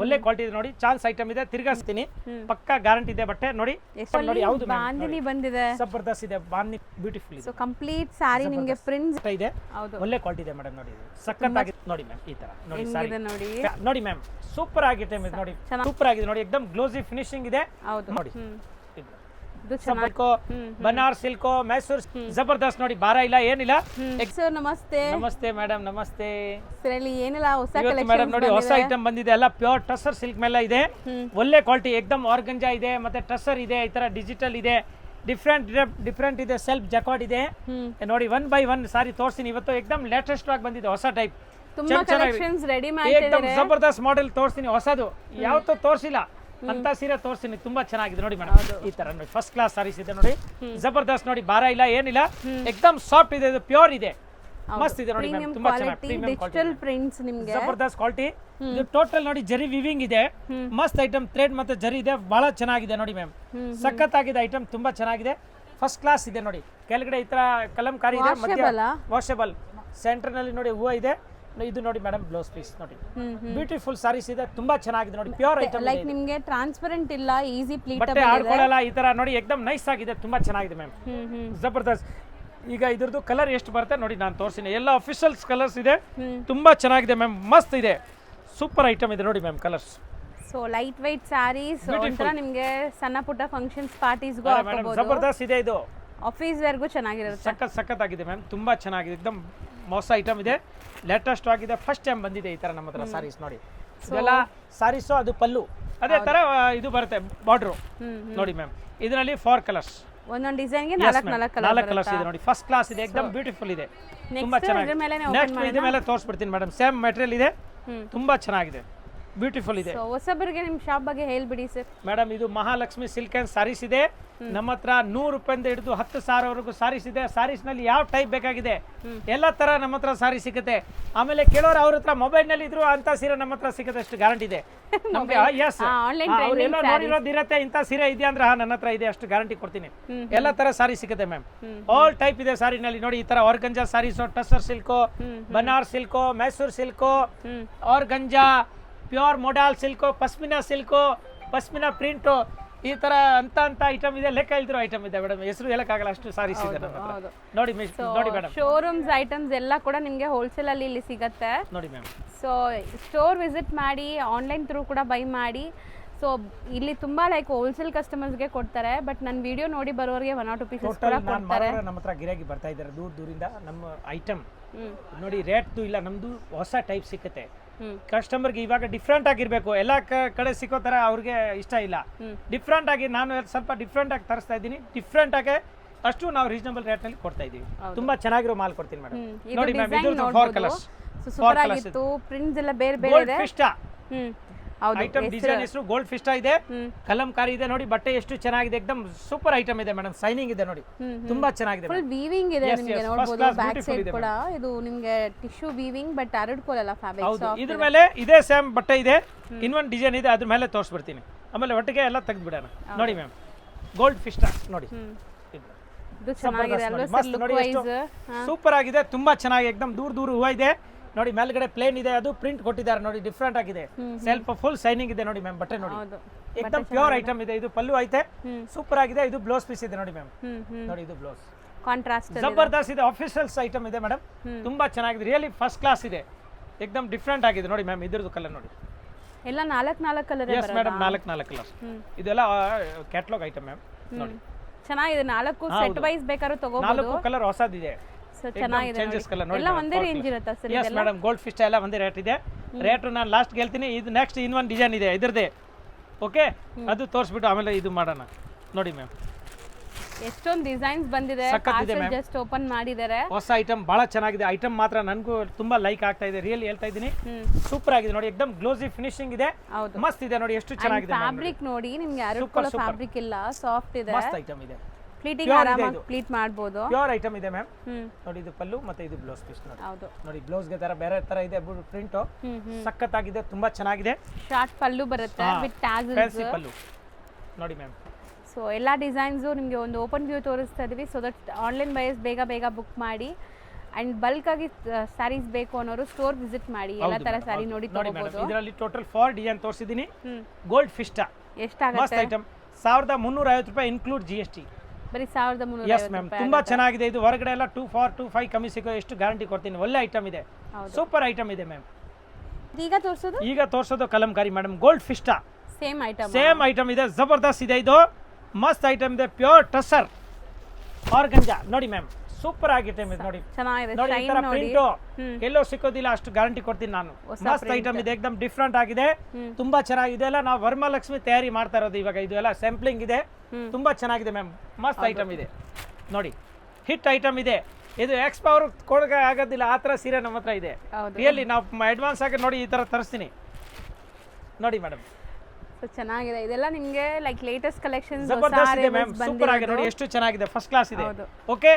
ಒಳ್ಳೆ ಕ್ವಾಲಿಟಿ ಇದೆ ನೋಡಿ. ಚಾನ್ಸ್ ಐಟಮ್ ಇದೆ, ತಿರ್ಗಾಸ್ತೀನಿ, ಪಕ್ಕಾ ಗ್ಯಾರಂಟಿ ಇದೆ ಬಟ್ಟೆ ನೋಡಿ. ನೋಡಿ ಯಾವುದು ಬಾಂದಿನಿ ಬಂದಿದೆ, ಜಬರ್ದಸ್ತ್ ಇದೆ, ಬಾಂದಿನಿ ಬ್ಯೂಟಿಫುಲ್ ಇದೆ. ಸೊ ಕಂಪ್ಲೀಟ್ ಸಾರಿ ನಿಮಗೆ ಪ್ರಿಂಟ್ಸ್ ಇದೆ, ಹೌದು, ಒಳ್ಳೆ ಕ್ವಾಲಿಟಿ ಇದೆ ಮೇಡಮ್. ನೋಡಿ ಸಖತ್ತಾಗಿದೆ ನೋಡಿ ಮ್ಯಾಮ್, ಈ ತರ ನೋಡಿ ಸಾರಿ ನೋಡಿ ನೋಡಿ ಮ್ಯಾಮ್, ಸೂಪರ್ ಆಗಿದೆ ನೋಡಿ, ಸೂಪರ್ ಆಗಿದೆ ನೋಡಿ, ಎಕ್ದಮ್ ಗ್ಲೋಸಿ ಫಿನಿಶಿಂಗ್ ಇದೆ ನೋಡಿ. ಇದು ಚೆನ್ನಾಗಿ ಬನಾರಸ್ ಸಿಲ್ಕೋ, ಮೈಸೂರ್ ಜಬರ್ದಸ್ತ್ ನೋಡಿ, ಭಾರ ಇಲ್ಲ ಏನಿಲ್ಲ. ಸರ್ ನಮಸ್ತೆ. ನಮಸ್ತೆ ಮೇಡಮ್, ನಮಸ್ತೆ. ಸರ್ ಇಲ್ಲಿ ಏನಿಲ್ಲ ಹೊಸ ಇವತ್ತು ಮೇಡಮ್ ನೋಡಿ ಹೊಸ ಐಟಮ್ ಬಂದಿದೆ, ಎಲ್ಲ ಪ್ಯೂರ್ ಟಸರ್ ಸಿಲ್ಕ್ ಮೇಲೆ ಇದೆ, ಒಳ್ಳೆ ಕ್ವಾಲಿಟಿ, ಎಕ್ದಮ್ ಆರ್ಗಂಜಾ ಇದೆ, ಮತ್ತೆ ಟಸರ್ ಇದೆ, ಈ ತರ ಡಿಜಿಟಲ್ ಇದೆ, ಡಿಫ್ರೆಂಟ್ ಇದೆ, ಸೆಲ್ಫ್ ಜಕಾರ್ಡ್ ಇದೆ ನೋಡಿ. 1 by 1 ಸಾರಿ ತೋರಿಸ್ತೀನಿ ಇವತ್ತು, ಎಕ್ದಮ್ ಲೇಟೆಸ್ಟ್ ಆಗಿ ಬಂದಿದೆ, ಹೊಸ ಟೈಪ್, ತುಂಬಾ ಕಲೆಕ್ಷನ್ಸ್ ರೆಡಿ ಎಕ್ದಮ್ ಜಬರ್ದಸ್ತ್ ಮಾಡೆಲ್ ತೋರಿಸ್ತೀನಿ, ಹೊಸದು ಯಾವತ್ತೂ ತೋರಿಸಿಲ್ಲ ಅಂತ ಸೀರೆ ತೋರಿಸ್ತೀನಿ, ತುಂಬಾ ಚೆನ್ನಾಗಿದೆ ನೋಡಿ ಮೇಡಮ್. ಈ ತರ ನೋಡಿ ಫಸ್ಟ್ ಕ್ಲಾಸ್ ಸಾರೀಸ್ ಇದೆ ನೋಡಿ, ಜಬರ್ದಸ್ತ್ ನೋಡಿ, ಭಾರ ಇಲ್ಲ ಏನಿಲ್ಲ, ಎಕ್ದಮ್ ಸಾಫ್ಟ್ ಇದೆ, ಇದು ಪ್ಯೂರ್ ಇದೆ, ಮಸ್ತ್ ಇದೆ ನೋಡಿ ಮ್ಯಾಮ್, ತುಂಬಾ ಚೆನ್ನಾಗಿ ಪ್ರೀಮಿಯಂ ಡಿಜಿಟಲ್ ಪ್ರಿಂಟ್ಸ್ ನಿಮಗೆ ಜಬರ್ದಸ್ತ್ ಕ್ವಾಲಿಟಿ. ಇದು ಟೋಟಲ್ ನೋಡಿ ಜರಿ ವಿವಿಂಗ್ ಇದೆ, ಮಸ್ತ್ ಐಟಮ್, ಥ್ರೆಡ್ ಮತ್ತೆ ಜರಿ ಇದೆ, ಬಹಳ ಚೆನ್ನಾಗಿದೆ ನೋಡಿ ಮ್ಯಾಮ್, ಸಖತ್ತಾಗಿದೆ ಐಟಮ್, ತುಂಬಾ ಚೆನ್ನಾಗಿದೆ, ಫಸ್ಟ್ ಕ್ಲಾಸ್ ಇದೆ ನೋಡಿ. ಕೆಳಗಡೆ ಈ ತರ ಕಲಂಕಾರಿ ಇದೆ, ಮಧ್ಯ ವಾಷಬಲ್, ಸೆಂಟರ್ ನಲ್ಲಿ ನೋಡಿ ಹೂವು ಇದೆ. ಇದು ನೋಡಿ ಮೇಡಮ್ ಬ್ಲೌಸ್ ಪೀಸ್ ನೋಡಿ, ಬ್ಯೂಟಿಫುಲ್ ಸಾರೀಸ್ ಇದೆ, ತುಂಬಾ ಚೆನ್ನಾಗಿದೆ ನೋಡಿ, ಪ್ಯೂರ್ ಐಟಮ್, ಲೈಕ್ ನಿಮಗೆ ಟ್ರಾನ್ಸ್ಪರೆಂಟ್ ಇಲ್ಲ, ಈಸಿ ಪ್ಲೀಟಬಲ್ ಬಟ್ಟೆ ಆಡ್ಕೊಳ್ಳಲ್ಲ, ಈ ತರ ನೋಡಿ ಎಕ್ದಮ್ ನೈಸ್ ಆಗಿದೆ, ತುಂಬಾ ಚೆನ್ನಾಗಿದೆ ಮ್ಯಾಮ್, ಜಬರ್ದಸ್ತ್. ಈಗ ಇದ್ರದ್ದು ಕಲರ್ ಎಷ್ಟು ಬರುತ್ತೆ ನೋಡಿ ನಾನು ತೋರಿಸ್ತೀನಿ, ಎಲ್ಲ ಅಫಿಷಿಯಲ್ಸ್ ಕಲರ್ಸ್ ಇದೆ, ತುಂಬಾ ಚೆನ್ನಾಗಿದೆ ಮ್ಯಾಮ್, ಮಸ್ತ್ ಇದೆ, ಸೂಪರ್ ಐಟಮ್ ಇದೆ ನೋಡಿ ma'am colours. So light white sarees ಒಂಥರ ನಿಮಗೆ ಸಣ್ಣ ಪುಟ್ಟ ಫಂಕ್ಷನ್ಸ್ ಪಾರ್ಟೀಸ್ಗೂ ಹಾಕಬಹುದು, ಜಬರ್ದಸ್ತ್ ಇದೆ, ಇದು ಆಫೀಸ್ ವೇರ್ಗೂ ಚೆನ್ನಾಗಿರುತ್ತೆ, ಸಖತ್ತಾಗಿದೆ ಮ್ಯಾಮ್, ತುಂಬಾ ಚೆನ್ನಾಗಿದೆ, ಎಕ್ದಮ್ ಹೊಸ ಐಟಮ್ ಇದೆ, ಲೇಟೆಸ್ಟ್ ಆಗಿದೆ, ಫಸ್ಟ್ ಟೈಮ್ ಬಂದಿದೆ ಈ ತರ ನಮ್ಮ ಹತ್ರ ಸಾರೀಸ್ ನೋಡಿ. ಇದೆಲ್ಲ ಸಾರೀಸು, ಅದು ಪಲ್ಲು ಅದೇ ತರ ಇದು ಬರುತ್ತೆ, ಬಾರ್ಡರ್ ನೋಡಿ ಮ್ಯಾಮ್. ಇದರಲ್ಲಿ 4 ಕಲರ್ಸ್, ಒಂದೊಂದು ಡಿಸೈನ್ ಗೆ 4 ಕಲರ್ಸ್ ಇದೆ ನೋಡಿ, ಫಸ್ಟ್ ಕ್ಲಾಸ್ ಇದೆ, ಎಕ್ದಮ್ ಬ್ಯೂಟಿಫುಲ್ ಇದೆ, ತುಂಬಾ ಚೆನ್ನಾಗಿದೆ. ನೆಕ್ಸ್ಟ್ ಇದ್ರ ಮೇಲೆ ತೋರಿಸ್ಬಿಡ್ತೀನಿ ಮೇಡಮ್, ಸೇಮ್ ಮೆಟೀರಿಯಲ್ ಇದೆ, ತುಂಬಾ ಚೆನ್ನಾಗಿದೆ, ಬ್ಯೂಟಿಫುಲ್ ಇದೆ. ಹೊಸಬರಿಗೆ ನಿಮ್ಮ ಶಾಪ್ ಬಗ್ಗೆ ಹೇಳ್ಬಿಡಿ ಸರ್. ಮೇಡಮ್ ಇದು ಮಹಾಲಕ್ಷ್ಮಿ ಸಿಲ್ಕ್ ಅಂಡ್ ಸಾರೀಸ್ ಇದೆ, ನಮ್ಮ ಹತ್ರ 100 ರೂಪಾಯಿಂದ ಹಿಡಿದು 10,000 ವರೆಗೂ ಸಾರೀಸ್ ಇದೆ. ಸಾರೀಸ್ ನಲ್ಲಿ ಯಾವ ಟೈಪ್ ಬೇಕಾಗಿದೆ ಎಲ್ಲ ತರ ನಮ್ಮ ಹತ್ರ ಸಾರಿ ಸಿಗುತ್ತೆ. ಆಮೇಲೆ ಕೇಳೋರು ಅವ್ರ ಹತ್ರ ಮೊಬೈಲ್ ನಲ್ಲಿ ಇದ್ರು ಅಂತ ಸೀರೆ ನಮ್ಮ ಹತ್ರ ಸಿಗುತ್ತೆ, ಅಷ್ಟು ಗ್ಯಾರಂಟಿ ಇದೆ ನಮ್ಗೆ. ಎಸ್, ಅವ್ರೆಲ್ಲ ನೋಡಿರೋದಿರತ್ತೆ, ಇಂಥ ಸೀರೆ ಇದೆಯಾ ಅಂದ್ರೆ ನನ್ನ ಹತ್ರ ಇದೆ, ಅಷ್ಟು ಗ್ಯಾರಂಟಿ ಕೊಡ್ತೀನಿ. ಎಲ್ಲ ತರ ಸಾರಿ ಸಿಗುತ್ತೆ ಮ್ಯಾಮ್, ಆಲ್ ಟೈಪ್ ಇದೆ ಸಾರಿನಲ್ಲಿ ನೋಡಿ. ಈ ತರ organza saris, tussar silk, Banaras silk, Mysore silk, organza, pure modal silk, pashmina silk, pashmina print, ಈ ತರ ಅಂತ ಐಟಮ್ ಇದೆ, ಲೆಕ್ಕ ಇಲ್ದಿರೋ ಐಟಮ್ ಇದೆ ಮೇಡಮ್, ಹೆಸರು ಹೇಳಕ್ಕಾಗಲ್ಲ, ಅಷ್ಟು ಸಾರೀಸ್ ಇದೆ ನೋಡಿ. ನೋಡಿ ಮೇಡಮ್, ಶೋರೂಮ್ಸ್ ಐಟಮ್ಸ್ ಎಲ್ಲ ಕೂಡ ನಿಮಗೆ ಹೋಲ್ಸೇಲ್ ಅಲ್ಲಿ ಇಲ್ಲಿ ಸಿಗುತ್ತೆ ನೋಡಿ ಮ್ಯಾಮ್. ಸೊ ಸ್ಟೋರ್ ವಿಸಿಟ್ ಮಾಡಿ, ಆನ್ಲೈನ್ ಥ್ರೂ ಕೂಡ ಬೈ ಮಾಡಿ. ಸೊ ಇಲ್ಲಿ ತುಂಬಾ ಲೈಕ್ ಹೋಲ್ಸೇಲ್ ಕಸ್ಟಮರ್ಸ್ಗೆ ಕೊಡ್ತಾರೆ, ಬಟ್ ನನ್ನ ವಿಡಿಯೋ ನೋಡಿ ಬರೋರಿಗೆ 1 or 2 ಪೀಸಸ್ ಕೂಡ ಕೊಡ್ತಾರೆ. ನಮ್ಮ ಹತ್ರ ಗಿರಾಕಿ ಬರ್ತಾ ಇದ್ದಾರೆ ದೂರದಿಂದ, ನಮ್ಮ ಐಟಮ್ ನೋಡಿ ರೇಟ್ ಇಲ್ಲ, ನಮ್ದು ಹೊಸ ಟೈಪ್ ಸಿಕ್ಕುತ್ತೆ ಕಸ್ಟಮರ್ಗೆ. ಇವಾಗ ಡಿಫ್ರೆಂಟ್ ಆಗಿರ್ಬೇಕು, ಎಲ್ಲ ಕಡೆ ಸಿಕ್ಕೋ ತರ ಅವ್ರಿಗೆ ಇಷ್ಟ ಇಲ್ಲ, ಡಿಫ್ರೆಂಟ್ ಆಗಿ ನಾನು ಸ್ವಲ್ಪ ಡಿಫ್ರೆಂಟ್ ಆಗಿ ತರಿಸ್ತಾ ಇದ್ದೀನಿ, ಡಿಫ್ರೆಂಟ್ ಆಗಿ ಅಷ್ಟು ನಾವು ರೀಸನಬಲ್ ರೇಟ್ ನಲ್ಲಿ ಕೊಡ್ತಾ ಇದೀವಿ, ತುಂಬಾ ಚೆನ್ನಾಗಿರೋ ಮಾಲ್ ಕೊಡ್ತೀನಿ ಮೇಡಮ್. ನೋಡಿ ಮ್ಯಾಮ್, ಇದು 4 ಕಲರ್ಸ್, ಸೂಪರ್ ಆಗಿತ್ತು, ಪ್ರಿಂಟ್ಸ್ ಎಲ್ಲ ಬೇರೆ ಬೇರೆ ಇದೆ. ಫಿಸ್ಟಾ ಐಟಮ್ ಡಿಸೈನ್ ಹೆಸರು ಗೋಲ್ಡ್ ಫಿಸ್ಟಾ ಇದೆ, ಕಲಂಕಾರಿ ಇದೆ ನೋಡಿ, ಬಟ್ಟೆ ಎಷ್ಟು ಚೆನ್ನಾಗಿದೆ, ಎಕ್ದಮ್ ಸೂಪರ್ ಐಟಮ್ ಇದೆ ಮೇಡಮ್, ಸೈನಿಂಗ್ ಇದೆ ನೋಡಿ, ತುಂಬಾ ಚೆನ್ನಾಗಿದೆ, ಫುಲ್ ವೀವಿಂಗ್ ಇದೆ ನಿಮಗೆ ನೋಡಬಹುದು. ಬ್ಯಾಕ್ ಸೈಡ್ ಕೂಡ ಇದು ನಿಮಗೆ ಟಿಶ್ಯೂ ವೀವಿಂಗ್, ಬಟ್ ಹರಡ್ಕೊಳ್ಳಲ್ಲ ಫ್ಯಾಬ್ರಿಕ್. ಹೌದು, ಇದ್ರ ಮೇಲೆ ಇದೇ ಸೇಮ್ ಬಟ್ಟೆ ಇದೆ, ಇನ್ನೊಂದು ಡಿಸೈನ್ ಇದೆ, ಅದ್ರ ಮೇಲೆ ತೋರಿಸ್ಬಿಡ್ತೀನಿ, ಆಮೇಲೆ ಒಟ್ಟಿಗೆ ಎಲ್ಲ ತೆಗೆದ್ಬಿಡೋಣ. ನೋಡಿ ಮ್ಯಾಮ್, ಗೋಲ್ಡ್ ಫಿಸ್ಟಾ ನೋಡಿ, ಇದು ಚೆನ್ನಾಗಿದೆ ಅಲ್ವಾ ಸರ್, ಲುಕ್ ವೈಸ್ ಸೂಪರ್ ಆಗಿದೆ, ತುಂಬಾ ಚೆನ್ನಾಗಿ, ಎಕ್ದಮ್ ದೂರ ಹೂವ ಇದೆ ನೋಡಿ, ಮೇಲ್ಗಡೆ ಪ್ಲೇನ್ ಇದೆ, ಅದು ಪ್ರಿಂಟ್ ಕೊಟ್ಟಿದ್ದಾರೆ ನೋಡಿ, ಡಿಫ್ರೆಂಟ್ ಆಗಿದೆ, ಸೆಲ್ಫ್ ಫುಲ್ ಸೈನಿಂಗ್ ಇದೆ ನೋಡಿ ಮ್ಯಾಮ್, ಬಟ್ಟೆ ನೋಡಿ ಎಕ್ದಮ್ ಪ್ಯೂರ್ ಐಟಮ್ ಇದೆ. ಇದು ಪಲ್ಲು ಐತೆ, ಸೂಪರ್ ಆಗಿದೆ. ಇದು ಬ್ಲೌಸ್ ಪೀಸ್ ಇದೆ ನೋಡಿ ಮ್ಯಾಮ್, ನೋಡಿ ಇದು ಬ್ಲೌಸ್ ಕಾಂಟ್ರಾಸ್ಟ್ ಜಬರ್ದಸ್ತ್ ಇದೆ, ಆಫೀಷಿಯಲ್ಸ್ ಐಟಮ್ ಇದೆ ಮೇಡಮ್, ತುಂಬಾ ಚೆನ್ನಾಗಿದೆ, ರಿಯಲಿ ಫಸ್ಟ್ ಕ್ಲಾಸ್ ಇದೆ, ಎಕ್ದಮ್ ಡಿಫ್ರೆಂಟ್ ಆಗಿದೆ ನೋಡಿ ಮ್ಯಾಮ್. ಇದ್ರದ್ದು ಕಲರ್ ನೋಡಿ, ಎಲ್ಲ 4 ಕಲರ್ ಇದೆ. ಎಸ್ ಮೇಡಮ್, 4 ಕಲರ್, ಇದೆಲ್ಲ ಕ್ಯಾಟಲಾಗ್ ಐಟಮ್ ಮ್ಯಾಮ್ ನೋಡಿ, ಚೆನ್ನಾಗಿದೆ. 4 ಸೆಟ್ ವೈಸ್ ಬೇಕಾದ್ರೂ ತಗೋಬಹುದು, 4 ಕಲರ್ ಹೊಸದಿದೆ, ಚೆನ್ನಾಗಿದೆ. ಎಲ್ಲ ಒಂದೇ ರೇಂಜ್ ಇರುತ್ತಾ sir? Yes madam, gold Fist ಎಲ್ಲ ಒಂದೇ ರೇಟ್ ಇದೆ. ರೇಟ್ ನಾನು ಲಾಸ್ಟ್ ಹೇಳ್ತೀನಿ. ಇದು ನೆಕ್ಸ್ಟ್ ಇನ್ನೊಂದು ಡಿಸೈನ್ ಇದೆ ಇದ್ರದ್ದೇ, ಓಕೆ, ಅದು ತೋರಿಸ್ಬಿಟ್ಟು ಆಮೇಲೆ ಇದು ಮಾಡೋಣ. ನೋಡಿ ಮ್ಯಾಮ್, ಎಷ್ಟೊಂದು ಡಿಸೈನ್ಸ್ ಬಂದಿದೆ, ಜಸ್ಟ್ ಓಪನ್ ಮಾಡಿದ್ದಾರೆ, ಹೊಸ ಐಟಮ್ ಬಹಳ ಚೆನ್ನಾಗಿದೆ. ಐಟಮ್ ಮಾತ್ರ ನನಗೂ ತುಂಬಾ ಲೈಕ್ ಆಗ್ತಾ ಇದೆ, ರಿಯಲಿ ಹೇಳ್ತಾ ಇದ್ದೀನಿ, ಸೂಪರ್ ಆಗಿದೆ ನೋಡಿ, ಎಕ್ದಮ್ ಗ್ಲೋಸಿ ಫಿನಿಶಿಂಗ್ ಇದೆ, ಮಸ್ತ್ ಇದೆ ನೋಡಿ, ಎಷ್ಟು ಚೆನ್ನಾಗಿದೆ. ಫ್ಯಾಬ್ರಿಕ್ ನೋಡಿ, ನಿಮಗೆ ಹರಡ್ಕೊಳ್ಳೋ ಫ್ಯಾಬ್ರಿಕ್ ಇಲ್ಲ, ಸಾಫ್ಟ್ ಇದೆ, ಮಸ್ತ್ ಐಟಮ್ ಇದೆ, ಪ್ಲೀಟಿಂಗ್ ಆರಾಮಾಗಿ ಪ್ಲೀಟ್ ಮಾಡಬಹುದು, ಪ್ಯೂರ್ ಐಟಮ್ ಇದೆ ಮ್ಯಾಮ್. ನೋಡಿ ಇದು ಪಲ್ಲು ಮತ್ತೆ ಇದು ಬ್ಲೌಸ್ ಪೀಸ್ ನೋಡಿ. ಹೌದು ನೋಡಿ, ಬ್ಲೌಸ್ ಗೆ ತರ ಬೇರೆ ತರ ಇದೆ ಪ್ರಿಂಟ್, ಸಖತ್ತಾಗಿದೆ, ತುಂಬಾ ಚೆನ್ನಾಗಿದೆ. ಶಾರ್ಟ್ ಪಲ್ಲು ಬರುತ್ತೆ ವಿತ್ ಟ್ಯಾಸಲ್ಸ್, ಫ್ಯಾನ್ಸಿ ಪಲ್ಲು ನೋಡಿ ಮ್ಯಾಮ್. ಸೊ ಎಲ್ಲ ಡಿಸೈನ್ಸು ನಿಮಗೆ ಒಂದು ಓಪನ್ ವ್ಯೂ ತೋರಿಸ್ತಾ ಇದೀವಿ, ಸೊ ದಟ್ ಆನ್ಲೈನ್ ಬಯಸ್ ಬೇಗ ಬುಕ್ ಮಾಡಿ. ಅಂಡ್ ಬಲ್ಕ್ ಆಗಿ ಸ್ಯಾರೀಸ್ ಬೇಕು ಅನ್ನೋರು ಸ್ಟೋರ್ ವಿಸಿಟ್ ಮಾಡಿ ಎಲ್ಲ ತರ ಸ್ಯಾರಿ ನೋಡಿ ನೋಡಿ ತಗೋಬಹುದು. ಮೇಡಮ್ ಇದರಲ್ಲಿ ಟೋಟಲ್ 4 ಡಿಸೈನ್ ತೋರಿಸಿದ್ದೀನಿ. ಹ್ಮ್. ಗೋಲ್ಡ್ ಫಿಸ್ಟಾ ಮಸ್ತ್ ಎಷ್ಟಾಗುತ್ತೆ? ಐಟಮ್ 1350 ರೂಪಾಯಿ ಇನ್ಕ್ಲೂಡ್ GST. ಬರೀ ಎಸ್ 1350 ಮ್ಯಾಮ್ ರೂಪಾಯಿ. ತುಂಬಾ ಚೆನ್ನಾಗಿದೆ ಇದು. ಹೊರಗಡೆ ಎಲ್ಲ 2 for 25 ಕಮ್ಮಿ ಸಿಗೋ ಎಷ್ಟು ಗ್ಯಾರಂಟಿ ಕೊಡ್ತೀನಿ. ಒಳ್ಳೆ ಐಟಮ್ ಇದೆ, ಹೌದು. ಸೂಪರ್ ಐಟಮ್ ಇದೆ ಮ್ಯಾಮ್. ಈಗ ತೋರಿಸೋದು ಈಗ ತೋರಿಸೋದು kalamkari madam, gold fiesta same item. Same item ಇದೆ, ಜಬರ್ದಸ್ತ್ ಇದೆ ಇದು. ಮಸ್ತ್ ಐಟಮ್ ಇದೆ, ಪ್ಯೂರ್ ಟಸರ್ ಆರ್ಗಂಜಾ ನೋಡಿ ಮ್ಯಾಮ್, ಸೂಪರ್ ಐಟಮ್ ಇದೆ ನೋಡಿ. ಚೆನ್ನಾಗಿದೆ, ನೋಡಿ ಈ ಶೈನ್ ತರ ನೋಡಿ. ಪ್ರಿಂಟ್ ಎಲ್ಲೋ ಸಿಕ್ಕೋದಿಲ್ಲ, ಅಷ್ಟು ಗ್ಯಾರಂಟಿ ಕೊಡ್ತೀನಿ ನಾನು. ಹೊಸ ಮಸ್ತ್ print. ಐಟಮ್ ಇದೆ, ಏಕದಮ್ ಡಿಫ್ರೆಂಟ್ ಆಗಿದೆ, ತುಂಬಾ ಚೆನ್ನಾಗಿದೆ. ಎಲ್ಲ ನಾವು ವರಮಹಾಲಕ್ಷ್ಮಿ ತಯಾರಿ ಮಾಡ್ತಾ ಇರೋದು ಇವಾಗ. ಇದು ಎಲ್ಲ ಸ್ಯಾಂಪ್ಲಿಂಗ್ ಇದೆ, ತುಂಬಾ ಚೆನ್ನಾಗಿದೆ ಮ್ಯಾಮ್. ಮಸ್ತ್ ಐಟಮ್ ಇದೆ ನೋಡಿ, ಹಿಟ್ ಐಟಮ್ ಇದೆ ಇದು. ಎಕ್ಸ್ಪೋ ಅವ್ರು ಕೊಡಕ್ಕೆ ಆಗೋದಿಲ್ಲ ಆ ಥರ ಸೀರೆ ನಮ್ಮ ಹತ್ರ ಇದೆ. ಹೌದು. ರಿಯಲಿ ನಾವು ಅಡ್ವಾನ್ಸ್ ಆಗಿ ನೋಡಿ ಈ ಥರ ತರಿಸ್ತೀನಿ ನೋಡಿ ಮೇಡಮ್. ಸೊ ಚೆನ್ನಾಗಿದೆ ಇದೆಲ್ಲ ನಿಮಗೆ ಲೈಕ್ ಲೇಟೆಸ್ಟ್ ಕಲೆಕ್ಷನ್ಸ್ ಜಬರ್ದಸ್ತ್ ಇದೆ ಮ್ಯಾಮ್, ಸೂಪರ್ ಆಗಿದೆ ನೋಡಿ, ಎಷ್ಟು ಚೆನ್ನಾಗಿದೆ, ಫಸ್ಟ್ ಕ್ಲಾಸ್ ಇದೆ. ಹೌದು. ಓಕೆ,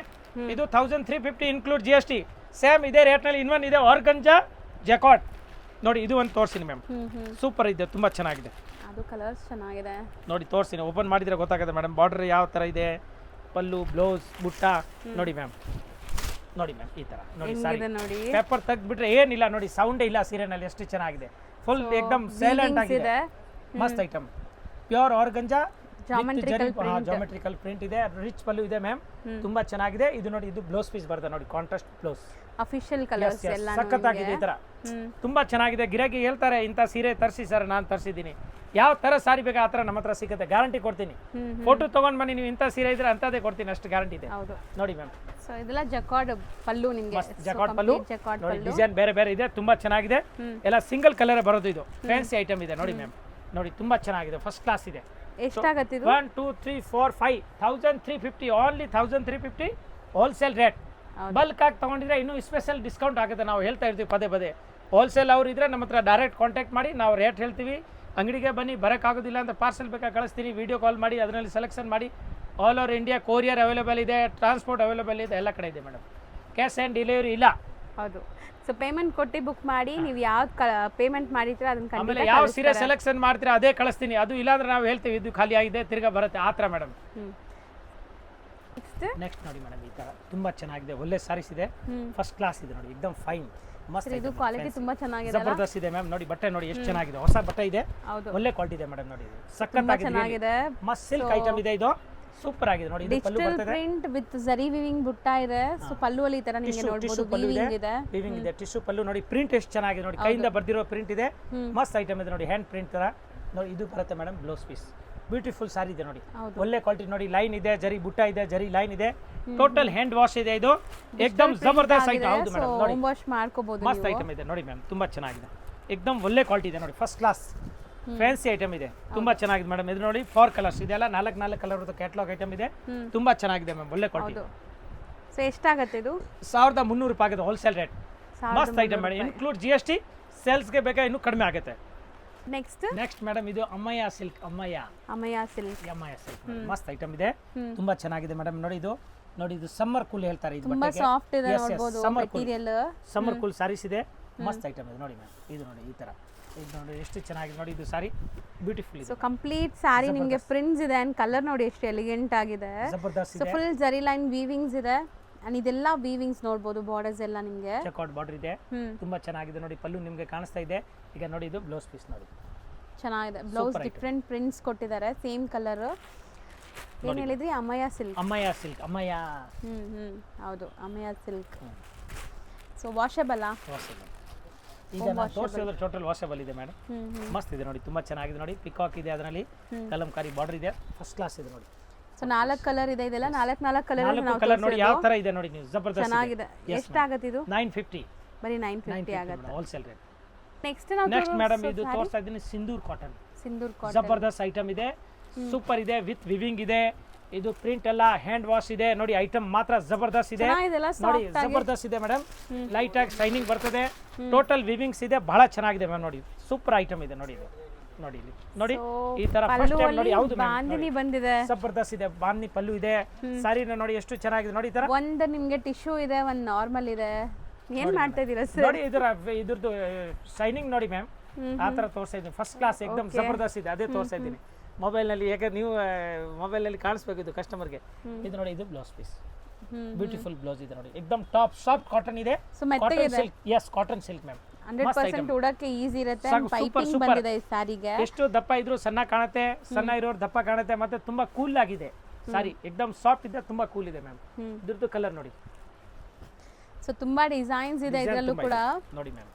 ಇದು 1350 ಇನ್ಕ್ಲೂಡ್ GST. ಸೇಮ್ ಇದೇ ರೇಟ್ನಲ್ಲಿ ಇನ್ನೊಂದು ಇದೆ ಆರ್ಗಂಜಾ ಜಕಾಟ್ ನೋಡಿ, ಇದು ಒಂದು ತೋರಿಸ್ತೀನಿ ಮ್ಯಾಮ್. ಸೂಪರ್ ಇದೆ, ತುಂಬಾ ಚೆನ್ನಾಗಿದೆ. ಅದು ಕಲರ್ಸ್ ಚೆನ್ನಾಗಿದೆ ನೋಡಿ ತೋರಿಸ್ತೀನಿ, ಓಪನ್ ಮಾಡಿದ್ರೆ ಗೊತ್ತಾಗುತ್ತೆ ಮೇಡಮ್. ಬಾರ್ಡರ್ ಯಾವ ಥರ ಇದೆ, ಪಲ್ಲು, ಬ್ಲೌಸ್, ಬುಟ್ಟ ನೋಡಿ ಮ್ಯಾಮ್. ನೋಡಿ ಮ್ಯಾಮ್ ಈ ಥರ ನೋಡಿ, ಸಾರಿ ಹೆಂಗಿದೆ ನೋಡಿ. ಪೇಪರ್ ತೆಗ್ದ್ಬಿಟ್ರೆ ಏನಿಲ್ಲ ನೋಡಿ, ಸೌಂಡೇ ಇಲ್ಲ ಸೀರೆನಲ್ಲಿ, ಎಷ್ಟು ಚೆನ್ನಾಗಿದೆ. ಫುಲ್ ಏಕದಮ್ ಸೈಲೆಂಟ್ ಆಗಿದೆ, ಇದೆ. ಮಸ್ತ್ item. Pure ಆರ್ಗಂಜಾ Geometrical print. Geometrical print ಇದೆ, ರಿಚ್ ಪಲ್ಲು ಇದೆ ಮ್ಯಾಮ್, ತುಂಬಾ ಚೆನ್ನಾಗಿದೆ. ಇದು ನೋಡಿ, ಇದು ಬ್ಲೌಸ್ ಪೀಸ್ ಬರ್ತದೆ ನೋಡಿ, ಕಾಂಟ್ರಾಸ್ಟ್ ಬ್ಲೌಸ್, ಅಫಿಷಿಯಲ್ ಕಲರ್ಸ್ ಎಲ್ಲ ಸಖತ್ತಾಗಿದೆ ಈ ತರ, ತುಂಬಾ ಚೆನ್ನಾಗಿದೆ. ಗಿರಾಕಿ ಹೇಳ್ತಾರೆ ಇಂಥ ಸೀರೆ ತರಿಸಿ ಸರ್, ನಾನು ತರಿಸಿದ್ದೀನಿ. ಯಾವ ತರ ಸಾರಿ ಬೇಕಾ ಆ ಥರ ನಮ್ಮ ಹತ್ರ ಸಿಗುತ್ತೆ, ಗ್ಯಾರಂಟಿ ಕೊಡ್ತೀನಿ. ಫೋಟೋ ತೊಗೊಂಡು ಬನ್ನಿ, ನೀವು ಇಂಥ ಸೀರೆ ಇದ್ರೆ ಅಂಥದ್ದೇ ಕೊಡ್ತೀನಿ, ಅಷ್ಟು ಗ್ಯಾರಂಟಿ ಇದೆ. ಹೌದು. ನೋಡಿ ಮ್ಯಾಮ್, ಸೊ ಇದೆಲ್ಲ ಜಕಾರ್ಡ್ ಪಲ್ಲು ನಿಮಗೆ. ಜಕಾಟ್ ಪಲ್ಲು ಜಕಾರ್ಡ್ ನೋಡಿ, ಪಲ್ಲು ಡಿಸೈನ್ ಬೇರೆ ಬೇರೆ ಇದೆ, ತುಂಬಾ ಚೆನ್ನಾಗಿದೆ. ಎಲ್ಲ ಸಿಂಗಲ್ ಕಲರ್ ಬರೋದು, ಇದು ಫ್ಯಾನ್ಸಿ ಐಟಮ್ ಇದೆ ನೋಡಿ ಮ್ಯಾಮ್. ನೋಡಿ ತುಂಬಾ ಚೆನ್ನಾಗಿದೆ, ಫಸ್ಟ್ ಕ್ಲಾಸ್ ಇದೆ. ಎಷ್ಟಾಗತ್ತೆ ಇದು? 1 2 3 4 5 1350, ಓನ್ಲಿ 1350 ಹೋಲ್ಸೇಲ್ ರೇಟ್. ಬಲ್ಕ್ ಆಗಿ ತಗೊಂಡಿದ್ರೆ ಇನ್ನೂ ಸ್ಪೆಷಲ್ ಡಿಸ್ಕೌಂಟ್ ಆಗುತ್ತೆ. ನಾವು ಹೇಳ್ತಾ ಇರ್ತೀವಿ ಪದೇ ಪದೇ. ಹೋಲ್ಸೇಲ್ ಅವ್ರು ಇದ್ರೆ ನಮ್ಮ ಹತ್ರ ಡೈರೆಕ್ಟ್ ಕಾಂಟ್ಯಾಕ್ಟ್ ಮಾಡಿ, ನಾವು ರೇಟ್ ಹೇಳ್ತೀವಿ. ಅಂಗಡಿಗೆ ಬನ್ನಿ, ಬರೋಕ್ಕಾಗೋದಿಲ್ಲ ಅಂತ ಪಾರ್ಸೆಲ್ ಬೇಕಾಗಿ ಕಳಿಸ್ತೀನಿ, ವಿಡಿಯೋ ಕಾಲ್ ಮಾಡಿ ಅದರಲ್ಲಿ ಸೆಲೆಕ್ಷನ್ ಮಾಡಿ. All over India courier available ಇದೆ, ಟ್ರಾನ್ಸ್ಪೋರ್ಟ್ ಅವೈಲೇಬಲ್ ಇದೆ, ಎಲ್ಲ ಕಡೆ ಇದೆ ಮೇಡಮ್. ಕ್ಯಾಶ್ ಆ್ಯಂಡ್ ಡೆಲಿವರಿ ಇಲ್ಲ. ಹೌದು. ಸೊ ಪೇಮೆಂಟ್ ಕೊಟ್ಟು ಬುಕ್ ಮಾಡಿ, ನೀವು ಯಾವ್ದು ಪೇಮೆಂಟ್ ಮಾಡಿದ್ರೆ ಅದನ್ನ ಆಮೇಲೆ ಖಂಡಿತ ಯಾವ ಸೀರೆ ಸೆಲೆಕ್ಷನ್ ಮಾಡ್ತೀರಾ ಅದೇ ಕಳಿಸ್ತೀನಿ. ಅದು ಇಲ್ಲಾಂದ್ರೆ ನಾವು ಹೇಳ್ತೀವಿ ಇದು ಖಾಲಿ ಆಗಿದೆ, ತಿರ್ಗಾ ಬರುತ್ತೆ, ಆ ಥರ ಮೇಡಮ್. ನೆಕ್ಸ್ಟ್ ನೋಡಿ ಮೇಡಮ್, ಈ ಥರ ತುಂಬಾ ಚೆನ್ನಾಗಿದೆ, ಒಳ್ಳೆ ಸಾರೀಸ್ ಇದೆ, ಫಸ್ಟ್ ಕ್ಲಾಸ್ ಇದೆ ನೋಡಿ, ಎಕ್ದಮ್ ಫೈನ್, ಮಸ್ತ್. ಇದು ಕ್ವಾಲಿಟಿ ತುಂಬಾ ಚೆನ್ನಾಗಿದೆ, ಜಬರ್ದಸ್ತ್ ಇದೆ ಮ್ಯಾಮ್. ನೋಡಿ ಬಟ್ಟೆ ನೋಡಿ ಎಷ್ಟು ಚೆನ್ನಾಗಿದೆ, ಹೊಸ ಬಟ್ಟೆ ಇದೆ, ಹೌದು, ಒಳ್ಳೆ ಕ್ವಾಲಿಟಿ ಇದೆ ಮೇಡಮ್. ನೋಡಿ ಇದು ತುಂಬಾ ಸಖತ್ತಾಗಿದೆ, ಚೆನ್ನಾಗಿದೆ. ಮಸ್ತ್ ಸಿಲ್ಕ್ ಐಟಮ್ ಇದೆ, ಇದು ಸೂಪರ್ ಆಗಿದೆ ನೋಡಿ. ಇದು ಪಲ್ಲು ಡಿಜಿಟಲ್ ಬರ್ತದೆ, ಪ್ರಿಂಟ್ ವಿತ್ ಜರಿ ವಿವಿಂಗ್ ಬುಟ್ಟ ಇದೆ. ಸೊ ಪಲ್ಲು ಅಲ್ಲಿ ಈ ತರ ನಿಮಗೆ ನೋಡಬಹುದು, ಟಿಶ್ಯೂ ಪಲ್ಲು ವಿವಿಂಗ್ ಇದೆ. ವಿವಿಂಗ್ ಇದೆ, ಟಿಶ್ಯೂ ಪಲ್ಲು ನೋಡಿ, ಪ್ರಿಂಟ್ ಎಷ್ಟು ಚೆನ್ನಾಗಿದೆ ನೋಡಿ, ಕೈಯಿಂದ ಬರ್ದಿರೋ ಪ್ರಿಂಟ್ ಇದೆ, ಮಸ್ತ್ ಐಟಮ್ ಇದೆ ನೋಡಿ, ಹ್ಯಾಂಡ್ ಪ್ರಿಂಟ್ ತರ ನೋಡಿ. ಇದು ಬರುತ್ತೆ ಮೇಡಮ್ ಬ್ಲೌಸ್ ಪೀಸ್, ಬ್ಯೂಟಿಫುಲ್ ಸಾರಿ ಇದೆ ನೋಡಿ, ಹೌದು. ಒಳ್ಳೆ ಕ್ವಾಲಿಟಿ ನೋಡಿ, ಲೈನ್ ಇದೆ, ಜರಿ ಬುಟ್ಟ ಇದೆ, ಜರಿ ಲೈನ್ ಇದೆ, ಟೋಟಲ್ ಹ್ಯಾಂಡ್ ವಾಶ್ ಇದೆ, ಇದು ಏಕದಮ್ ಜಬರ್ದಸ್ತ್ ಐಟಮ್. ಹೌದು ಮೇಡಮ್, ನೋಡಿ ಹೋಮ್ ವಾಶ್ ಮಾಡ್ಕೋಬಹುದು ಮಸ್ತ್ ಐಟಮ್ ಇದೆ ನೋಡಿ ಮ್ಯಾಮ್, ತುಂಬಾ ಚೆನ್ನಾಗಿದೆ, ಏಕದಮ್ ಒಳ್ಳೆ ಕ್ವಾಲಿಟಿ ಇದೆ ನೋಡಿ, ಫಸ್ಟ್ ಕ್ಲಾಸ್ ಫ್ಯಾನ್ಸಿ ಐಟಮ್ ಇದೆ, ತುಂಬಾ ಚೆನ್ನಾಗಿದೆ ಮೇಡಮ್. ಇದು ನೋಡಿ 4 ಕಲರ್ಸ್ ಇದೆಲ್ಲ, 4 ಕಲರ್ ಕ್ಯಾಟ್ಲಾಗ್ ಐಟಮ್ ಇದೆ, ತುಂಬಾ ಚೆನ್ನಾಗಿದೆ ಮ್ಯಾಮ್, ಒಳ್ಳೆ ಕ್ವಾಲಿಟಿ. ಸೊ ಎಷ್ಟಾಗತ್ತೆ ಇದು? 1300 ರೂಪಾಯಿ ಆಗಿದೆ ಹೋಲ್ಸೇಲ್ ರೇಟ್, ಮಸ್ತ್ ಐಟಮ್ ಮೇಡಮ್. ಇನ್ಕ್ಲೂಡ್ GST, ಸೇಲ್ಸ್ಗೆ ಬೇಕಾ ಇನ್ನೂ ಕಡಿಮೆ ಆಗುತ್ತೆ. ನೆಕ್ಸ್ಟ್ ಮೇಡಮ್, ಇದು ಅಮ್ಮಯ್ಯ ಸಿಲ್ಕ್, ಅಮ್ಮಯ್ಯ ಸಿಲ್ಕ್ ಮಸ್ತ್ ಐಟಮ್ ಇದೆ, ತುಂಬಾ ಚೆನ್ನಾಗಿದೆ ಮೇಡಮ್. ನೋಡಿ ಇದು ನೋಡಿ, ಇದು ಸಮ್ಮರ್ ಕೂಲ್ ಹೇಳ್ತಾರೆ, ಇದು ತುಂಬಾ ಬಟ್ಟೆಗೆ ಸಾಫ್ಟ್ ಇದೆ ನೋಡಬಹುದು ಮೆಟೀರಿಯಲ್, ಸಮ್ಮರ್ ಕೂಲ್ ಸಾರೀಸ್ ಇದೆ, ಮಸ್ತ್ ಐಟಮ್ ಇದೆ ನೋಡಿ ಮ್ಯಾಮ್. ಇದು ನೋಡಿ ಈ ತರ, ಇದು ನೋಡಿ ಎಷ್ಟು ಚೆನ್ನಾಗಿದೆ ನೋಡಿ, ಇದು ಸಾರಿ ಬ್ಯೂಟಿಫುಲ್ ಇದೆ. ಸೊ ಕಂಪ್ಲೀಟ್ ಸಾರಿ ನಿಮಗೆ ಪ್ರಿಂಟ್ಸ್ ಇದೆ ಅಂಡ್ ಕಲರ್ ನೋಡಿ ಎಷ್ಟು ಎಲಿಗೆಂಟ್ ಆಗಿದೆ. ಜಬರ್ದಸ್ತ್ ಸೊ ಇದೆ, ಫುಲ್ ಜರಿ ಲೈನ್ ವೀವಿಂಗ್ಸ್ ಇದೆ ಅಂಡ್ ಇದೆಲ್ಲ ವೀವಿಂಗ್ಸ್ ನೋಡಬಹುದು, ಬಾರ್ಡರ್ಸ್ ಎಲ್ಲ ನಿಮಗೆ ಚೆಕ್ಔಟ್ ಬಾರ್ಡರ್ ಇದೆ, ತುಂಬಾ ಚೆನ್ನಾಗಿದೆ ನೋಡಿ. ಪಲ್ಲು ನಿಮಗೆ ಕಾಣಿಸ್ತಾ ಇದೆ ಈಗ ನೋಡಿ, ಇದು ಬ್ಲೌಸ್ ಪೀಸ್ ನೋಡಿ, ಚೆನ್ನಾಗಿದೆ. ಬ್ಲೌಸ್ ಡಿಫ್ರೆಂಟ್ ಪ್ರಿಂಟ್ಸ್ ಕೊಟ್ಟಿದ್ದಾರೆ, ಸೇಮ್ ಕಲರ್. ಏನು ಹೇಳಿದ್ರಿ? ಅಮ್ಮಯ್ಯ ಸಿಲ್ಕ್, ಹೌದು, ಅಮ್ಮಯ್ಯ ಸಿಲ್ಕ್. ಸೊ ವಾಷಬಲ್ ಈಗ ನಾನು ತೋರಿಸಿದ್ರೆ ಟೋಟಲ್ ವಾಷಬಲ್ ಇದೆ ಮೇಡಮ್, ಮಸ್ತ್ ಇದೆ ನೋಡಿ, ತುಂಬಾ ಚೆನ್ನಾಗಿದೆ ನೋಡಿ. ಪಿಕಾಕ್ ಇದೆ, ಅದರಲ್ಲಿ ಕಲಂಕಾರಿ ಬಾರ್ಡರ್ ಇದೆ, ಫಸ್ಟ್ ಕ್ಲಾಸ್ ಇದೆ ನೋಡಿ. ಸೊ 4 ಕಲರ್ ಇದೆ, ಇದೆಲ್ಲ 4 ಕಲರ್ ಕಲರ್ ನೋಡಿ ಯಾವ ತರ ಇದೆ ನೋಡಿ, ನೀವು ಜಬರ್ದಸ್ತ್ ಚೆನ್ನಾಗಿದೆ. ಎಷ್ಟಾಗುತ್ತೆ ಇದು? 950, ಬರೀ 950 ಆಗುತ್ತೆ ಹೋಲ್ಸೇಲ್ ರೇಟ್. ನೆಕ್ಸ್ಟ್ ಮೇಡಮ್, ಇದು ತೋರಿಸ್ತಾ ಇದ್ದೀನಿ ಸಿಂಧೂರ್ ಕಾಟನ್, ಕಾಟನ್ ಜಬರ್ದಸ್ತ್ ಐಟಮ್ ಇದೆ, ಸೂಪರ್ ಇದೆ, ವಿತ್ ವಿವಿಂಗ್ ಇದೆ, ಇದು ಪ್ರಿಂಟ್ ಎಲ್ಲ ಹ್ಯಾಂಡ್ ವಾಶ್ ಇದೆ ನೋಡಿ, ಐಟಮ್ ಮಾತ್ರ ಜಬರ್ದಸ್ತ್ ಇದೆ ನೋಡಿ, ಜಬರ್ದಸ್ತ್ ಇದೆ ಮೇಡಮ್, ಲೈಟ್ ಆಗಿ ಶೈನಿಂಗ್ ಬರ್ತದೆ, ಟೋಟಲ್ ವಿವಿಂಗ್ಸ್ ಇದೆ, ಬಹಳ ಚೆನ್ನಾಗಿದೆ ಮ್ಯಾಮ್. ನೋಡಿ ಸೂಪರ್ ಐಟಮ್ ಇದೆ ನೋಡಿ, ಇದು ನೋಡಿ ಇಲ್ಲಿ ನೋಡಿ ಈ ತರ ಫಸ್ಟ್ ಟೈಮ್ ನೋಡಿ. ಹೌದು ಬಾಂದಿನಿ ಬಂದಿದೆ, ಜಬರ್ದಸ್ತ್ ಇದೆ, ಬಾಂದಿನಿ ಪಲ್ಲು ಇದೆ, ಸಾರಿನ ನೋಡಿ ಎಷ್ಟು ಚೆನ್ನಾಗಿದೆ ನೋಡಿ. ಈ ತರ ಒಂದು ನಿಮಗೆ ಟಿಶ್ಯೂ ಇದೆ, ಒಂದು ನಾರ್ಮಲ್ ಇದೆ. ಏನ್ ಮಾಡ್ತಾ ಇದೀರಾ ಸರ್? ನೋಡಿ ಇದ್ರದ್ದು ಶೈನಿಂಗ್ ನೋಡಿ ಮ್ಯಾಮ್, ಆ ತರ ತೋರಿಸ್ತಾ ಇದ್ದೀನಿ, ಫಸ್ಟ್ ಕ್ಲಾಸ್ ಎಕ್ದಮ್ ಜಬರ್ದಸ್ತ್ ಇದೆ, ಅದೇ ತೋರಿಸ್ತಾ ಇದ್ದೀನಿ ಮೊಬೈಲ್ ನಲ್ಲಿ. ಯಾಕಂದ್ರೆ ನೀವು ಮೊಬೈಲ್ ನಲ್ಲಿ ಕಾಣಿಸ್ಬೇಕು ಇದು ಕಸ್ಟಮರ್ಗೆ. ಇದು ನೋಡಿ, ಇದು ಬ್ಲೌಸ್ ಪೀಸ್ ಬ್ಯೂಟಿಫುಲ್ ಬ್ಲೌಸ್ ಇದೆ ನೋಡಿ, ಎಕ್ದಮ್ ಟಾಪ್ ಸಾಫ್ಟ್ ಕಾಟನ್ ಇದೆ, ಸೊ ಮೆತ್ತಗೆ cotton silk. Yes, cotton silk ma'am. 100% ಉಡಕ್ಕೆ ಈಸಿ ಇರುತ್ತೆ. ಪೈಪಿಂಗ್ ಬಂದಿದೆ ಈ ಸ್ಯಾರಿಗೆ. ಎಷ್ಟು ದಪ್ಪ ಇದ್ರು ಸಣ್ಣ ಕಾಣುತ್ತೆ, ಸಣ್ಣ ಇರೋರು ದಪ್ಪ ಕಾಣುತ್ತೆ, ಮತ್ತೆ ತುಂಬಾ ಕೂಲ್ ಆಗಿದೆ ಸಾರಿ, ಎಕ್ದಮ್ ಸಾಫ್ಟ್ ಇದೆ, ತುಂಬಾ ಕೂಲ್ ಇದೆ ಮ್ಯಾಮ್. ಇದ್ರದ್ದು ಕಲರ್ ನೋಡಿ. ಸೊ ತುಂಬಾ ಡಿಸೈನ್ಸ್ ಇದೆ ಇದರಲ್ಲೂ ಕೂಡ ನೋಡಿ ಮ್ಯಾಮ್.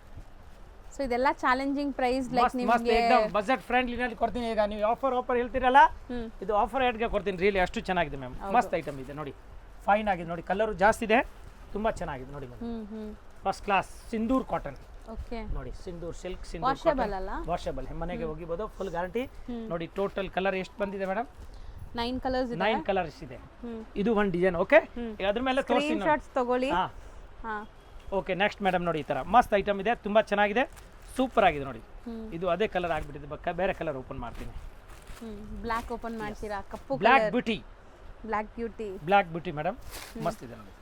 ಸೊ ಇದೆಲ್ಲ ಚಾಲೆಂಜಿಂಗ್ ಪ್ರೈಸ್, ಲೈಕ್ ನಿಮಗೆ ಎಕ್ದಮ್ ಬಜೆಟ್ ಫ್ರೆಂಡ್ಲಿ ನಲ್ಲಿ ಕೊಡ್ತೀನಿ. ಈಗ ನೀವು ಆಫರ್ ಹೇಳ್ತೀರಲ್ಲ, ಇದು ಆಫರ್ ರೇಟ್ಗೆ ಕೊಡ್ತೀನಿ. ರಿಯಲಿ ಅಷ್ಟು ಚೆನ್ನಾಗಿದೆ ಮ್ಯಾಮ್. ಮಸ್ತ್ ಐಟಮ್ ಇದೆ ನೋಡಿ, ಫೈನ್ ಆಗಿದೆ ನೋಡಿ, ಕಲರ್ ಜಾಸ್ತಿ ಇದೆ, ತುಂಬಾ ಚೆನ್ನಾಗಿದೆ ನೋಡಿ ma'am. First class Sindoor cotton. Okay ನೋಡಿ, ಸಿಂಧೂರ್ ಸಿಲ್ಕ್, ಸಿಂಧೂರ್ ವಾಷಬಲ್ ಅಲ್ಲ, ವಾಷಬಲ್, ಮನೆಗೆ ಹೋಗಿಬೋದು, ಫುಲ್ ಗ್ಯಾರಂಟಿ. ನೋಡಿ ಟೋಟಲ್ ಕಲರ್ ಎಷ್ಟು ಬಂದಿದೆ ಮೇಡಮ್? 9 ಕಲರ್ಸ್ ಇದೆ. 9 ಕಲರ್ಸ್ ಇದೆ. ಇದು ಒಂದು ಡಿಸೈನ್. ಓಕೆ, ಅದ್ರ ಮೇಲೆ ತೋರಿಸ್ತೀನಿ. ಸ್ಕ್ರೀನ್ ಶಾಟ್ಸ್ ತಗೊಳ್ಳಿ. ಹಾ, ಓಕೆ. ನೆಕ್ಸ್ಟ್ ಮೇಡಮ್ ನೋಡಿ, ಈ ತರ ಮಸ್ತ್ ಐಟಮ್ ಇದೆ, ತುಂಬಾ ಚೆನ್ನಾಗಿದೆ, ಸೂಪರ್ ಆಗಿದೆ ನೋಡಿ. ಇದು ಅದೇ ಕಲರ್ ಆಗ್ಬಿಟ್ಟಿದೆ, ಬೇರೆ ಕಲರ್ ಓಪನ್ ಮಾಡ್ತೀನಿ. ಬ್ಲಾಕ್ ಓಪನ್ ಮಾಡ್ತೀರಾ? ಕಪ್ಪು black beauty, black beauty madam, ಮಸ್ತ್ ಇದೆ ನೋಡಿ.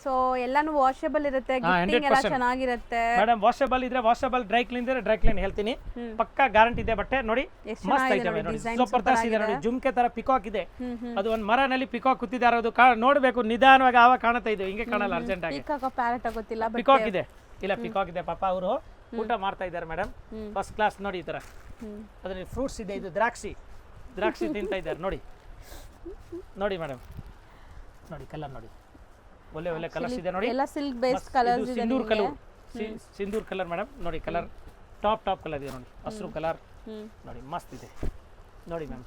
ಸೊ ಎಲ್ಲಾನು ವಾಷಬಲ್ ಇರುತ್ತೆ, ಗಿಫ್ಟಿಂಗ್ ಎಲ್ಲ ಚೆನ್ನಾಗಿರುತ್ತೆ ಮೇಡಮ್. ವಾಷಬಲ್ ಇದ್ರೆ ವಾಷಬಲ್, ಡ್ರೈ ಕ್ಲೀನ್ ಇದ್ರೆ ಡ್ರೈ ಕ್ಲೀನ್ ಹೇಳ್ತೀನಿ, ಪಕ್ಕಾ ಗ್ಯಾರಂಟಿ ಇದೆ ಬಟ್ಟೆ. ನೋಡಿ ಮಸ್ತ್ ಐಟಮ್ ನೋಡಿ, ಜಬರ್ದಸ್ತ್ ಇದೆ ನೋಡಿ, ಜುಮ್ಕೆ ತರ ಪಿಕಾಕ್ ಇದೆ. ಅದು ಒಂದು ಮರನಲ್ಲಿ ಪಿಕಾಕ್ ಕೂತಿದ್ದಾರೆ, ಅದು ನೋಡ್ಬೇಕು ನಿಧಾನವಾಗಿ, ಆವಾಗ ಕಾಣುತ್ತಾ ಇದೆ, ಹಿಂಗೆ ಕಾಣಲ್ಲ ಅರ್ಜೆಂಟ್ ಆಗಿ. ಪ್ಯಾರೆಟ್ ಗೊತ್ತಿಲ್ಲ, ಪಿಕಾಕ್ ಇದೆ, ಇಲ್ಲ ಪಿಕಾಕ್ ಇದೆ. ಪಾಪ ಅವರು ಊಟ ಮಾಡ್ತಾ ಇದ್ದಾರೆ ಮೇಡಮ್, ಫಸ್ಟ್ ಕ್ಲಾಸ್ ನೋಡಿ. ಈ ತರ ಅದ್ರಲ್ಲಿ ಫ್ರೂಟ್ಸ್ ಇದೆ, ಇದು ದ್ರಾಕ್ಷಿ ತಿಂತಾ ಇದ್ದಾರೆ ನೋಡಿ. ನೋಡಿ ಮೇಡಮ್, ನೋಡಿ ಕಲರ್ ನೋಡಿ, ಒಳ್ಳೆ ಒಳ್ಳೆ ಕಲರ್ಸ್ ಇದೆ ನೋಡಿ. ಎಲ್ಲ ಸಿಲ್ಕ್ ಬೇಸ್ಡ್ ಕಲರ್ಸ್ ಇದೆ. ಸಿಂಧೂರ್ ಕಲರ್ ಮೇಡಮ್ ನೋಡಿ, ಕಲರ್ ಟಾಪ್ ಕಲರ್ ಇದೆ ನೋಡಿ, ಹಸಿರು ಕಲರ್ ನೋಡಿ, ಮಸ್ತ್ ಇದೆ ನೋಡಿ ಮ್ಯಾಮ್,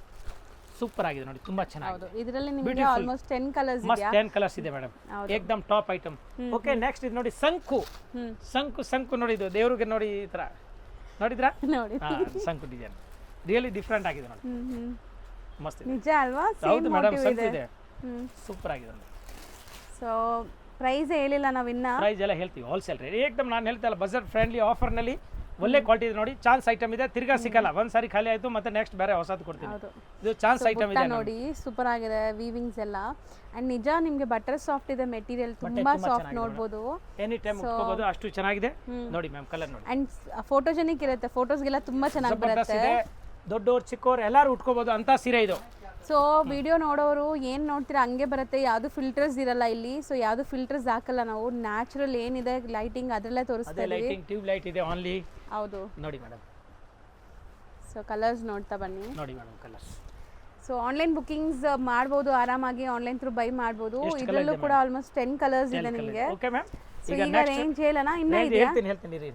ಸೂಪರ್ ಆಗಿದೆ ನೋಡಿ, ತುಂಬಾ ಚೆನ್ನಾಗಿದೆ. ಇದರಲ್ಲಿ ನಿಮಗೆ ಆಲ್ಮೋಸ್ಟ್ 10 ಕಲರ್ಸ್ ಇದೆ. ಮಸ್ತ್ 10 ಕಲರ್ಸ್ ಇದೆ ಮೇಡಮ್, ಏಕದಮ್ ಟಾಪ್ ಐಟಮ್. ಓಕೆ, ನೆಕ್ಸ್ಟ್ ಇದು ನೋಡಿ, ಶಂಕು ನೋಡಿ, ಇದು ದೇವರಿಗೆ ನೋಡಿ, ಈ ತರ ನೋಡಿದ್ರಾ? ನೋಡಿ, ಶಂಕು ಡಿಸೈನ್ ರಿಯಲಿ ಡಿಫರೆಂಟ್ ಆಗಿದೆ ನೋಡಿ, ಮಸ್ತ್ ಇದೆ. ನಿಜ ಅಲ್ವಾ? ಹೌದು ಮೇಡಮ್, ಶಂಕು ಇದೆ, ಸೂಪರ್ ಆಗಿದೆ ನೋಡಿ. ಸೊ ಪ್ರೈಸ್ ಹೇಳಿಲ್ಲ ನಾವು ಇನ್ನ, ಪ್ರೈಸ್ ಎಲ್ಲ ಹೇಳ್ತೀವಿ, ಹೋಲ್ಸೇಲ್ ರೇಟ್ ಏಕದಮ್. ನಾನು ಹೇಳ್ತಾ ಇಲ್ಲ, ಬಜೆಟ್ ಫ್ರೆಂಡ್ಲಿ ಆಫರ್ ನಲ್ಲಿ ಒಳ್ಳೆ ಕ್ವಾಲಿಟಿ ಇದೆ ನೋಡಿ, ಚಾನ್ಸ್ ಐಟಮ್ ಇದೆ, ತಿರ್ಗಾ ಸಿಕ್ಕಲ್ಲ. ಒಂದ್ ಸಾರಿ ಖಾಲಿ ಆಯ್ತು, ಮತ್ತೆ ನೆಕ್ಸ್ಟ್ ಬೇರೆ ಹೊಸದು ಕೊಡ್ತೀನಿ. ಇದು ಚಾನ್ಸ್ ಐಟಮ್ ಇದೆ ನೋಡಿ, ಸೂಪರ್ ಆಗಿದೆ ವೀವಿಂಗ್ಸ್ ಎಲ್ಲ. ಅಂಡ್ ನಿಜ ನಿಮಗೆ ಬಟರ್ ಸಾಫ್ಟ್ ಇದೆ, ಮೆಟೀರಿಯಲ್ ತುಂಬಾ ಸಾಫ್ಟ್ ನೋಡಬಹುದು, ಎನಿ ಟೈಮ್ ಉಟ್ಕೋಬಹುದು, ಅಷ್ಟು ಚೆನ್ನಾಗಿದೆ ನೋಡಿ ಮ್ಯಾಮ್. ಕಲರ್ ನೋಡಿ, ಅಂಡ್ ಫೋಟೋಜೆನಿಕ್ ಇರುತ್ತೆ, ಫೋಟೋಸ್ಗೆಲ್ಲ ತುಂಬಾ ಚೆನ್ನಾಗಿ ಬರುತ್ತೆ. ದೊಡ್ಡವರು ಚಿಕ್ಕವರು ಎಲ್ಲರೂ ಉಟ್ಕೋಬಹುದು ಅಂತ ಸೀರೆ ಇದು. ಸೊ ವಿಡಿಯೋ ನೋಡೋರು ಏನು ನೋಡ್ತೀರಾ ಹಂಗೆ ಬರುತ್ತೆ, ಯಾವುದು ಫಿಲ್ಟರ್ಸ್ ಇರಲ್ಲ ಇಲ್ಲಿ. ಸೊ ಯಾವುದು ಫಿಲ್ಟರ್ಸ್ ಹಾಕಲ್ಲ ನಾವು, ನ್ಯಾಚುರಲ್ ಏನಿದೆ ಲೈಟಿಂಗ್ ಅದರಲ್ಲೇ ತೋರಿಸ್ತಾ ಇದೀವಿ. ಲೈಟಿಂಗ್ ಟ್ಯೂಬ್ ಲೈಟ್ ಇದೆ ಓನ್ಲಿ. ಹೌದು ನೋಡಿ ಮೇಡಮ್. ಸೊ ಕಲರ್ಸ್ ನೋಡ್ತಾ ಬನ್ನಿ. ನೋಡಿ madam colours. So online bookings ಮಾಡ್ಬೋದು, ಆರಾಮಾಗಿ ಆನ್ಲೈನ್ ಥ್ರೂ ಬೈ ಮಾಡ್ಬೋದು. ಇದರಲ್ಲೂ ಕೂಡ ಆಲ್ಮೋಸ್ಟ್ 10 ಕಲರ್ಸ್ ಇದೆ ನಿಮಗೆ. Okay ma'am. ಈಗ ರೇಂಜ್ ಹೇಳೋಣ, ಇನ್ನೂ ಇದೆ ಹೇಳ್ತೀನಿ ರೀ,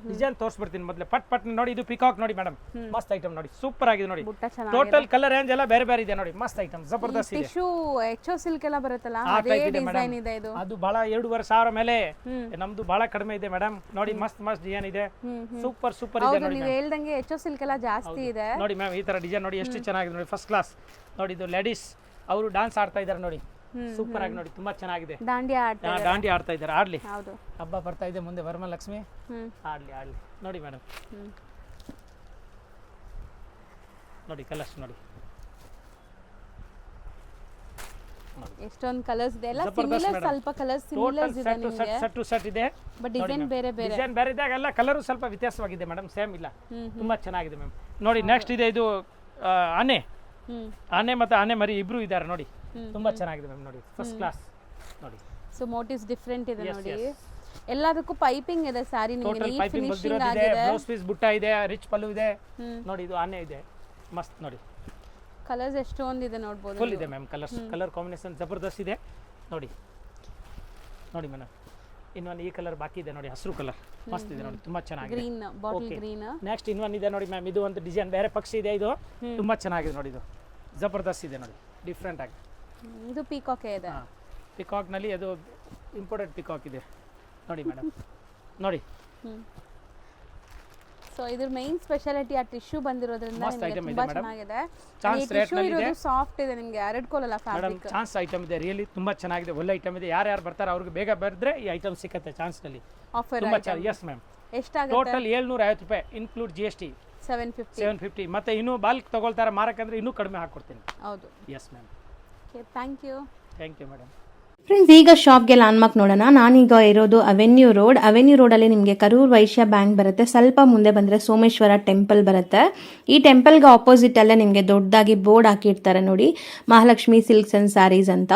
ಡಿಸೈನ್ ತೋರಿಸ್ಬಿಡ್ತೀನಿ ಮೊದಲೇ ಪಟ್ ನೋಡಿ. ಇದು ಪಿಕಾಕ್ ನೋಡಿ ಮೇಡಮ್, ಮಸ್ತ್ ಐಟಮ್ ನೋಡಿ, ಸೂಪರ್ ಆಗಿದೆ ನೋಡಿ. ಟೋಟಲ್ ಕಲರ್ ರೇಂಜ್ ಎಲ್ಲ ಬೇರೆ ಬೇರೆ ಇದೆ ನೋಡಿ, ಮಸ್ತ್ ಐಟಮ್, ಜಬರ್ದಸ್ತ್ ಇದೆ. ಟಿಶ್ಯೂ ಎಚೋ ಸಿಲ್ಕ್ ಎಲ್ಲ ಬರುತ್ತಲ್ಲ, ಅದೇ ಡಿಸೈನ್ ಇದೆ ಇದು. ಅದು ಬಹಳ 2,500 ಮೇಲೆ, ನಮ್ದು ಬಹಳ ಕಡಿಮೆ ಇದೆ ಮೇಡಮ್. ನೋಡಿ ಮಸ್ತ್ ಡಿಸೈನ್ ಇದೆ, ಸೂಪರ್ ಇದೆ ನೋಡಿ. ನೀವು ಹೇಳ್ದಂಗೆ ಎಚೋ ಸಿಲ್ಕ್ ಎಲ್ಲ ಜಾಸ್ತಿ ಇದೆ ನೋಡಿ ಮ್ಯಾಮ್. ಈ ತರ ಡಿಸೈನ್ ನೋಡಿ, ಎಷ್ಟು ಚೆನ್ನಾಗಿದೆ ನೋಡಿ, ಫಸ್ಟ್ ಕ್ಲಾಸ್ ನೋಡಿ. ಇದು ಲೇಡೀಸ್ ಅವರು ಡಾನ್ಸ್ ಆಡ್ತಾ ಇದ್ದಾರೆ ನೋಡಿ, ಸೂಪರ್ ಆಗಿ ನೋಡಿ, ತುಂಬಾ ಚೆನ್ನಾಗಿದೆ. ದಾಂಡಿ ಆಡ್ತಾ ಇದ್ದಾರೆ, ಆಡ್ಲಿ. ಹೌದು, ಹಬ್ಬ ಬರ್ತಾ ಇದೆ ಮುಂದೆ, ವರಮಹಾಲಕ್ಷ್ಮಿ, ಆಡ್ಲಿ ನೋಡಿ ಮೇಡಮ್. ನೋಡಿ ಕಲರ್ಸ್ ನೋಡಿ, ಎಷ್ಟೊಂದು ಕಲರ್ಸ್ ಇದೆ, ಎಲ್ಲ ಸಿಮಿಲರ್, ಸ್ವಲ್ಪ ಕಲರ್ಸ್ ಸಿಮಿಲರ್ಸ್ ಇದೆ ನಿಮಗೆ. ಸೆಟ್ ಟು ಸೆಟ್ ಇದೆ, ಬಟ್ ಡಿಸೈನ್ ಬೇರೆ ಇದ್ದಾಗ ಎಲ್ಲ ಕಲರ್ ಸ್ವಲ್ಪ ವ್ಯತ್ಯಾಸವಾಗಿದೆ ಮೇಡಮ್, ಸೇಮ್ ಇಲ್ಲ, ತುಂಬಾ ಚೆನ್ನಾಗಿದೆ ಮ್ಯಾಮ್. ನೋಡಿ ನೆಕ್ಸ್ಟ್ ಇದೆ, ಇದು ಆನೆ ಮತ್ತೆ ಆನೆ ಮರಿ ಇಬ್ರು ಇದ್ದಾರೆ ನೋಡಿ, ತುಂಬಾ ಚೆನ್ನಾಗಿದೆ ಮ್ಯಾಮ್. ನೋಡಿ ಫಸ್ಟ್ ಕ್ಲಾಸ್ ನೋಡಿ. ಸೊ ಮೋಟಿವ್ಸ್ ಡಿಫರೆಂಟ್ ಇದೆ ನೋಡಿ, ಎಲ್ಲದಕ್ಕೂ ಪೈಪಿಂಗ್ ಇದೆ ಸ್ಯಾರಿ ನಿಮಗೆ, ಟೋಟಲ್ ಪೈಪಿಂಗ್ ಬಂದಿರೋದು ಇದೆ, ಬ್ಲೌಸ್ ಪೀಸ್ ಬುಟ್ಟ ಇದೆ, ರಿಚ್ ಪಲ್ಲು ಇದೆ ನೋಡಿ. ಇದು ಆನೆ ಇದೆ, ಮಸ್ತ್ ನೋಡಿ. ಕಲರ್ಸ್ ಎಷ್ಟೊಂದು ಇದೆ ನೋಡಬಹುದು, ಫುಲ್ ಇದೆ ಮ್ಯಾಮ್. ಕಲರ್ ಕಾಂಬಿನೇಷನ್ ಜಬರ್ದಸ್ತ್ ಇದೆ ನೋಡಿ. ನೋಡಿ ಮೇಡಮ್, ಇನ್ನೊಂದು ಈ ಕಲರ್ ಬಾಕಿ ಇದೆ ನೋಡಿ, ಹಸಿರು ಕಲರ್, ಮಸ್ತ್ ಇದೆ ನೋಡಿ, ತುಂಬಾ ಚೆನ್ನಾಗಿದೆ. Green, bottle green. ನೆಕ್ಸ್ಟ್ ಇನ್ನೊಂದು ಇದೆ ನೋಡಿ ಮ್ಯಾಮ್, ಇದು ಒಂದು ಡಿಸೈನ್ ಬೇರೆ ಪಕ್ಷಿ ಇದೆ, ಇದು ತುಂಬಾ ಚೆನ್ನಾಗಿದೆ ನೋಡಿ, ಇದು ಜಬರ್ದಸ್ತ್ ಇದೆ ನೋಡಿ, ಡಿಫ್ರೆಂಟ್ ಆಗಿ. ಇದು ಪಿಕಾಕ್ ಇದೆ, ಪಿಕಾಕ್ ನಲ್ಲಿ ಅದು ಇಂಪೋರ್ಟೆಡ್ ಪಿಕಾಕ್ ಇದೆ ನೋಡಿ ಮೇಡಮ್. ನೋಡಿ ಸೊ ಇದ್ರ ಮೇನ್ ಸ್ಪೆಷಾಲಿಟಿ ಆ ಟಿಶ್ಯೂ ಬಂದಿರೋದ್ರಿಂದ ನಿಮಗೆ ತುಂಬಾ ಚೆನ್ನಾಗಿದೆ. ಚಾನ್ಸ್ ರೇಟ್ ನಲ್ಲಿ ಇದೆ, ಸಾಫ್ಟ್ ಇದೆ, ನಿಮಗೆ ಹರಡ್ಕೊಳ್ಳಲ್ಲ ಫ್ಯಾಬ್ರಿಕ್. ಚಾನ್ಸ್ ಐಟಮ್ ಇದೆ, ರಿಯಲಿ ತುಂಬಾ ಚೆನ್ನಾಗಿದೆ, ಒಳ್ಳೆ ಐಟಮ್ ಇದೆ. ಯಾರು ಬರ್ತಾರೆ ಅವ್ರಿಗೆ ಬೇಗ ಬರೆದ್ರೆ ಈ ಐಟಮ್ ಸಿಕ್ಕತ್ತೆ ಚಾನ್ಸ್ ನಲ್ಲಿ. ಆಫರ್ ತುಂಬಾ ಚೆನ್ನಾಗಿ. Yes ma'am. ಎಷ್ಟಾಗುತ್ತೆ? ಟೋಟಲ್ 750 ರೂಪಾಯಿ ಇನ್ಕ್ಲೂಡ್ GST 750. ಮತ್ತೆ ಇನ್ನೂ ಬಾಲ್ಕ್ ತಗೊಳ್ತಾರೆ ಮಾರಕಂದ್ರೆ ಇನ್ನೂ ಕಡಿಮೆ ಹಾಕೊಡ್ತೀನಿ. ಹೌದು. Yes ma'am. Okay, thank you madam. Friends, ಈಗ ಶಾಪ್ಗೆ ಲ್ಯಾಂಡ್ಮಾರ್ಕ್ ನೋಡೋಣ. ನಾನೀಗ ಇರೋದು ಅವೆನ್ಯೂ ರೋಡಲ್ಲಿ ನಿಮಗೆ ಕರೂರ್ ವೈಶ್ಯ ಬ್ಯಾಂಕ್ ಬರುತ್ತೆ. ಸ್ವಲ್ಪ ಮುಂದೆ ಬಂದರೆ ಸೋಮೇಶ್ವರ ಟೆಂಪಲ್ ಬರುತ್ತೆ. ಈ ಟೆಂಪಲ್ಗೆ ಆಪೋಸಿಟ್ ಅಲ್ಲೇ ನಿಮಗೆ ದೊಡ್ಡದಾಗಿ ಬೋರ್ಡ್ ಹಾಕಿರ್ತಾರೆ ನೋಡಿ, ಮಹಾಲಕ್ಷ್ಮಿ ಸಿಲ್ಕ್ಸ್ ಅಂಡ್ ಸ್ಯಾರೀಸ್ ಅಂತ.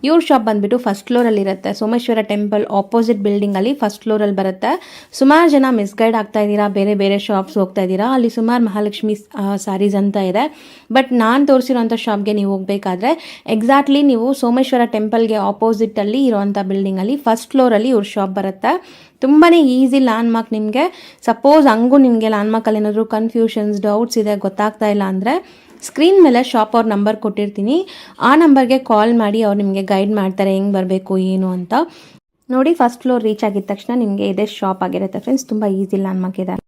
ಇವ್ರ ಶಾಪ್ ಬಂದ್ಬಿಟ್ಟು ಫಸ್ಟ್ ಫ್ಲೋರಲ್ಲಿ ಇರುತ್ತೆ. ಸೋಮೇಶ್ವರ ಟೆಂಪಲ್ ಆಪೋಸಿಟ್ ಬಿಲ್ಡಿಂಗ್ ಅಲ್ಲಿ ಫಸ್ಟ್ ಫ್ಲೋರಲ್ಲಿ ಬರುತ್ತೆ. ಸುಮಾರು ಜನ ಮಿಸ್ಗೈಡ್ ಆಗ್ತಾ ಇದ್ದೀರಾ, ಬೇರೆ ಬೇರೆ ಶಾಪ್ಸ್ ಹೋಗ್ತಾ ಇದ್ದೀರಾ. ಅಲ್ಲಿ ಸುಮಾರು ಮಹಾಲಕ್ಷ್ಮಿ ಸ್ಯಾರೀಸ್ ಅಂತ ಇದೆ. ಬಟ್ ನಾನು ತೋರಿಸಿರೋಂಥ ಶಾಪ್ಗೆ ನೀವು ಹೋಗಬೇಕಾದ್ರೆ ಎಕ್ಸಾಕ್ಟ್ಲಿ ನೀವು ಸೋಮೇಶ್ವರ ಟೆಂಪಲ್ಗೆ ಆಪೋಸಿಟಲ್ಲಿ ಇರೋವಂಥ ಬಿಲ್ಡಿಂಗಲ್ಲಿ ಫಸ್ಟ್ ಫ್ಲೋರಲ್ಲಿ ಇವ್ರ ಶಾಪ್ ಬರುತ್ತೆ. ತುಂಬಾ ಈಸಿ ಲ್ಯಾಂಡ್ಮಾರ್ಕ್. ನಿಮಗೆ ಸಪೋಸ್ ಹಂಗೂ ನಿಮಗೆ ಲ್ಯಾಂಡ್ಮಾರ್ಕಲ್ಲಿ ಏನಾದರೂ ಕನ್ಫ್ಯೂಷನ್ಸ್, ಡೌಟ್ಸ್ ಇದೆ, ಗೊತ್ತಾಗ್ತಾ ಇಲ್ಲ ಅಂದರೆ ಸ್ಕ್ರೀನ್ ಮೇಲೆ ಶಾಪ್ ಅವ್ರ ನಂಬರ್ ಕೊಟ್ಟಿರ್ತೀನಿ. ಆ ನಂಬರ್ಗೆ ಕಾಲ್ ಮಾಡಿ ಅವ್ರು ನಿಮಗೆ ಗೈಡ್ ಮಾಡ್ತಾರೆ ಹೆಂಗೆ ಬರಬೇಕು ಏನು ಅಂತ. ನೋಡಿ, ಫಸ್ಟ್ ಫ್ಲೋರ್ ರೀಚ್ ಆಗಿದ ತಕ್ಷಣ ನಿಮಗೆ ಇದೇ ಶಾಪ್ ಆಗಿರುತ್ತೆ ಫ್ರೆಂಡ್ಸ್. ತುಂಬ ಈಸಿ ಲ್ಯಾಂಡ್ಮಾರ್ಕ್ ಇದೆ.